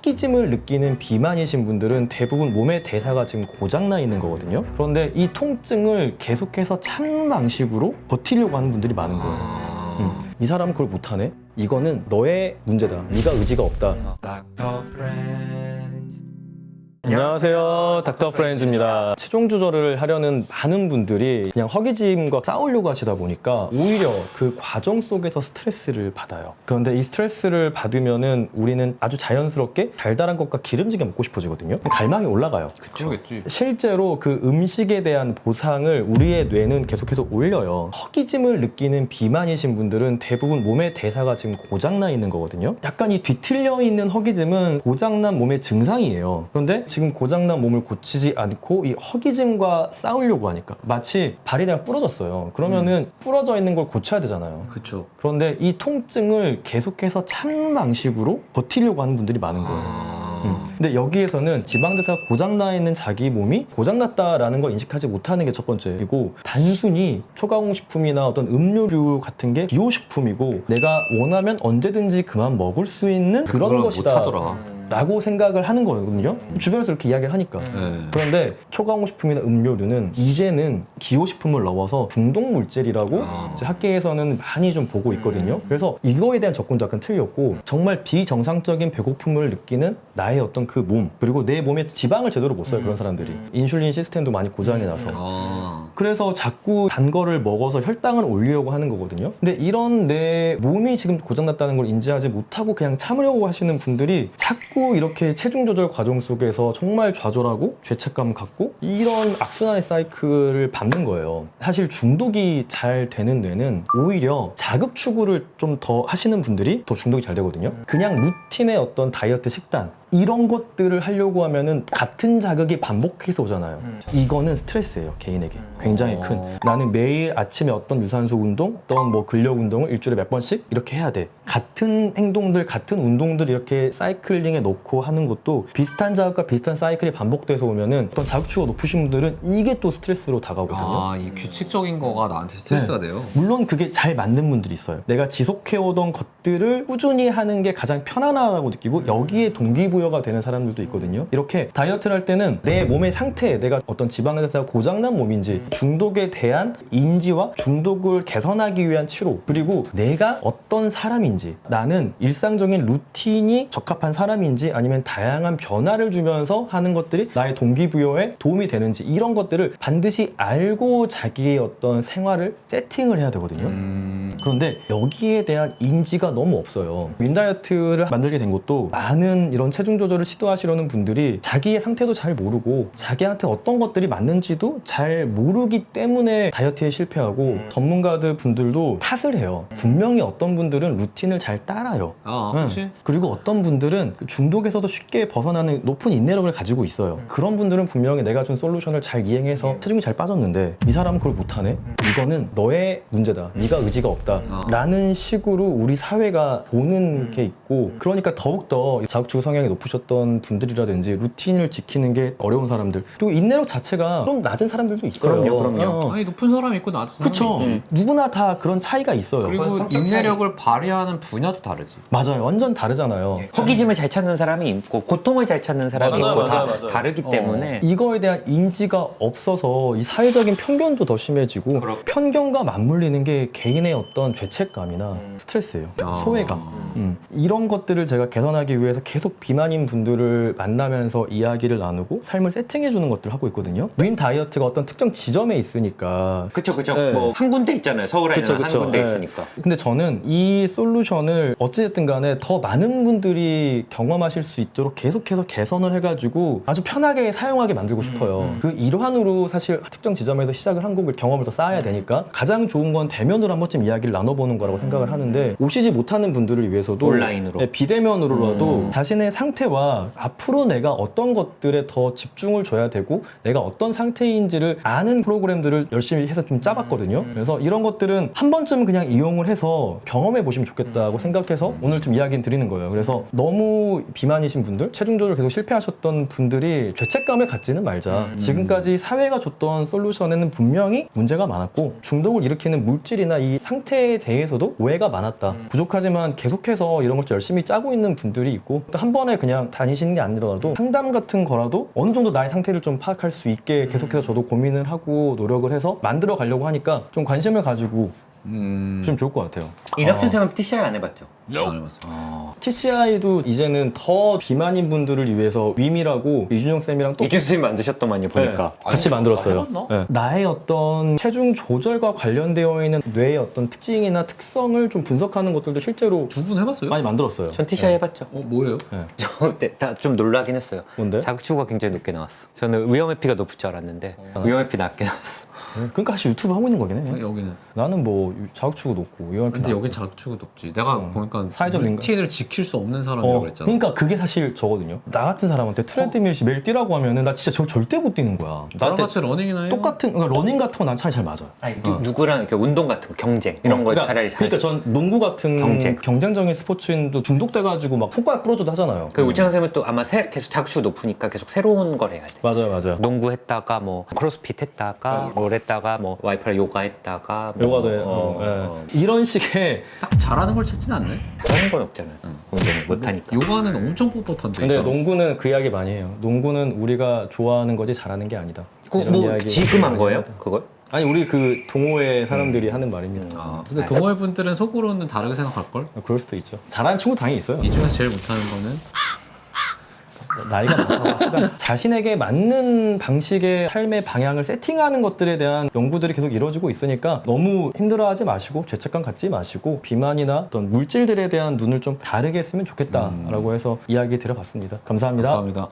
허기짐을 느끼는 비만이신 분들은 대부분 몸의 대사가 지금 고장나 있는 거거든요. 그런데 이 통증을 계속해서 참는 방식으로 버티려고 하는 분들이 많은 거예요. 이 사람은 그걸 못하네? 이거는 너의 문제다. 네가 의지가 없다. 안녕하세요, 닥터 프렌즈입니다. 체중 조절을 하려는 많은 분들이 그냥 허기짐과 싸우려고 하시다 보니까 오히려 그 과정 속에서 스트레스를 받아요. 그런데 이 스트레스를 받으면은 우리는 아주 자연스럽게 달달한 것과 기름지게 먹고 싶어지거든요. 갈망이 올라가요. 그러겠지. 실제로 그 음식에 대한 보상을 우리의 뇌는 계속해서 올려요. 허기짐을 느끼는 비만이신 분들은 대부분 몸의 대사가 지금 고장나 있는 거거든요. 약간 이 뒤틀려 있는 허기짐은 고장난 몸의 증상이에요. 그런데 지금 고장난 몸을 고치지 않고 이 허기짐과 싸우려고 하니까 마치 발이 내가 부러졌어요. 그러면은 부러져 있는 걸 고쳐야 되잖아요. 그쵸. 그런데 이 통증을 계속해서 참는 방식으로 버티려고 하는 분들이 많은 거예요. 근데 여기에서는 지방대사가 고장나 있는 자기 몸이 고장났다라는 걸 인식하지 못하는 게 첫 번째이고, 단순히 초가공식품이나 어떤 음료류 같은 게 기호식품이고 내가 원하면 언제든지 그만 먹을 수 있는 그런 것이다 못하더라. 라고 생각을 하는 거거든요. 주변에서 이렇게 이야기를 하니까. 그런데 초가공식품이나 음료류는 이제는 기호식품을 넣어서 중독 물질이라고 이제 학계에서는 많이 좀 보고 있거든요. 그래서 이거에 대한 접근도 약간 틀렸고, 정말 비정상적인 배고픔을 느끼는 나의 어떤 그 몸, 그리고 내 몸에 지방을 제대로 못 써요. 그런 사람들이 인슐린 시스템도 많이 고장이 나서 그래서 자꾸 단 거를 먹어서 혈당을 올리려고 하는 거거든요. 근데 이런 내 몸이 지금 고장났다는 걸 인지하지 못하고 그냥 참으려고 하시는 분들이 자꾸 이렇게 체중 조절 과정 속에서 정말 좌절하고 죄책감 갖고 이런 악순환의 사이클을 밟는 거예요. 사실 중독이 잘 되는 뇌는 오히려 자극 추구를 좀 더 하시는 분들이 더 중독이 잘 되거든요. 그냥 루틴의 어떤 다이어트 식단 이런 것들을 하려고 하면은 같은 자극이 반복해서 오잖아요. 이거는 스트레스예요, 개인에게. 굉장히 큰. 나는 매일 아침에 어떤 유산소 운동, 어떤 뭐 근력 운동을 일주일에 몇 번씩 이렇게 해야 돼. 같은 행동들, 같은 운동들 이렇게 사이클링에 놓고 하는 것도 비슷한 자극과 비슷한 사이클이 반복돼서 오면은 어떤 자극추가 높으신 분들은 이게 또 스트레스로 다가오거든요. 이 규칙적인 거가 나한테 스트레스가 돼요. 물론 그게 잘 맞는 분들이 있어요. 내가 지속해오던 것들을 꾸준히 하는 게 가장 편안하다고 느끼고 여기에 동기부여가 되는 사람들도 있거든요. 이렇게 다이어트를 할 때는 내 몸의 상태, 내가 어떤 지방대사가 고장난 몸인지, 중독에 대한 인지와 중독을 개선하기 위한 치료, 그리고 내가 어떤 사람인지, 나는 일상적인 루틴이 적합한 사람인지 아니면 다양한 변화를 주면서 하는 것들이 나의 동기부여에 도움이 되는지, 이런 것들을 반드시 알고 자기의 어떤 생활을 세팅을 해야 되거든요. 그런데 여기에 대한 인지가 너무 없어요. 윈다이어트를 만들게 된 것도 많은 이런 체중 조절을 시도하시려는 분들이 자기의 상태도 잘 모르고 자기한테 어떤 것들이 맞는지도 잘 모르기 때문에 다이어트에 실패하고, 전문가들 분들도 탓을 해요. 분명히 어떤 분들은 루틴을 잘 따라요. 그렇지. 그리고 어떤 분들은 중독에서도 쉽게 벗어나는 높은 인내력을 가지고 있어요. 그런 분들은 분명히 내가 준 솔루션을 잘 이행해서 체중이 잘 빠졌는데 이 사람은 그걸 못하네? 이거는 너의 문제다. 네가 의지가 없다. 라는 식으로 우리 사회가 보는 게 있고, 그러니까 더욱더 자극추구 성향이 높으셨던 분들이라든지 루틴을 지키는 게 어려운 사람들, 그리고 인내력 자체가 좀 낮은 사람들도 있어요. 그럼요. 아니, 높은 사람이 있고 낮은 사람이 그쵸. 있지. 누구나 다 그런 차이가 있어요. 그리고 인내력을 발휘하는 분야도 다르지. 맞아요. 완전 다르잖아요. 허기짐을 잘 찾는 사람이 있고 고통을 잘 찾는 사람이 맞아요, 있고 맞아요, 다 맞아요. 다르기 때문에 이거에 대한 인지가 없어서 이 사회적인 편견도 더 심해지고, 편견과 맞물리는 게 개인의 어떤 죄책감이나 스트레스예요. 소외감. 이런 것들을 제가 개선하기 위해서 계속 비만인 분들을 만나면서 이야기를 나누고 삶을 세팅해주는 것들을 하고 있거든요. 윈 다이어트가 어떤 특정 지점에 있으니까. 그쵸. 네. 뭐 한 군데 있잖아요. 서울에는 그쵸. 한 군데 네. 있으니까. 근데 저는 이 솔루션을 어찌됐든 간에 더 많은 분들이 경험하실 수 있도록 계속해서 개선을 해가지고 아주 편하게 사용하게 만들고 싶어요. 그 일환으로 사실 특정 지점에서 시작을 한 거고 경험을 더 쌓아야 되니까 가장 좋은 건 대면으로 한 번쯤 이야기를 나눠보는 거라고 생각을 하는데, 오시지 못하는 분들을 위해서도 온라인으로. 네, 비대면으로라도 자신의 상태와 앞으로 내가 어떤 것들에 더 집중을 줘야 되고 내가 어떤 상태인지를 아는 프로그램들을 열심히 해서 좀 짜봤거든요. 그래서 이런 것들은 한 번쯤은 그냥 이용을 해서 경험해 보시면 좋겠다고 생각해서 오늘 좀 이야기 드리는 거예요. 그래서 너무 비만이신 분들, 체중 조절 계속 실패하셨던 분들이 죄책감을 갖지는 말자. 지금까지 사회가 줬던 솔루션에는 분명히 문제가 많았고 중독을 일으키는 물질이나 이 상태 상태에 대해서도 오해가 많았다. 부족하지만 계속해서 이런 걸 좀 열심히 짜고 있는 분들이 있고 또 한 번에 그냥 다니시는 게 아니더라도 상담 같은 거라도 어느 정도 나의 상태를 좀 파악할 수 있게 계속해서 저도 고민을 하고 노력을 해서 만들어 가려고 하니까 좀 관심을 가지고 좀 좋을 것 같아요. 이낙준 쌤은 TCI 안 해봤죠? 안 해봤어. TCI도 이제는 더 비만인 분들을 위해서 위미라고 이준영 쌤이랑 또 이준 쌤이 만드셨더만요 보니까. 네, 같이 만들었어요. 해봤나? 네. 나의 어떤 체중 조절과 관련되어 있는 뇌의 어떤 특징이나 특성을 좀 분석하는 것들도 실제로 두 분 해봤어요? 많이 만들었어요. 전 TCI 해봤죠. 뭐예요? 저 그때 다 좀 놀라긴 했어요. 뭔데? 자극추구가 굉장히 높게 나왔어. 저는 위험회피가 높을 줄 알았는데 위험회피 낮게 나왔어. 그러니까 사실 유튜브 하고 있는 거긴 해. 여기는. 나는 뭐 자극추구 높고 위험한 근데 여긴 자극추구 높지. 내가 보니까 사회적 민감- 루틴을 지킬 수 없는 사람이라고 그랬잖아. 그러니까 그게 사실 저거든요. 나 같은 사람한테 트레드밀 매일 뛰라고 하면은 나 진짜 저 절대 못 뛰는 거야. 나랑 나한테 같이 러닝이나 해요. 똑같은 그러니까 러닝 같은 건 난 차라리 잘 맞아요. 아니 누구랑 이렇게 운동 같은 거 경쟁 이런 거 그러니까, 차라리 잘. 그러니까 전 농구 같은 경쟁. 경쟁적인 스포츠인도 중독돼가지고 막 손가락 부러져도 하잖아요. 그 우창 쌤은 또 아마 계속 자극추구 높으니까 계속 새로운 걸 해야 돼. 맞아요. 농구 했다가 뭐 크로스핏 했다가 뭘 했다가 뭐 와이프랑 요가 했다가 뭐 요가도 해. 이런 식의 딱 잘하는 걸 찾진 않네. 다른 건 없잖아요. 운동을 못 하니까. 요가는 엄청 뻣뻣한데. 근데 있잖아. 농구는 그 이야기 많이 해요. 농구는 우리가 좋아하는 거지 잘하는 게 아니다. 이런 뭐 이야기 지금 한 많이 거예요? 합니다. 그걸? 아니 우리 그 동호회 사람들이 하는 말입니다. 근데 동호회 분들은 속으로는 다르게 생각할걸? 그럴 수도 있죠. 잘하는 친구 당연히 있어요. 이 중에서 제일 못하는 거는 나이가 많다고 합시다. 자신에게 맞는 방식의 삶의 방향을 세팅하는 것들에 대한 연구들이 계속 이루어지고 있으니까 너무 힘들어하지 마시고 죄책감 갖지 마시고 비만이나 어떤 물질들에 대한 눈을 좀 다르게 했으면 좋겠다라고 해서 이야기 드려봤습니다. 감사합니다. 감사합니다.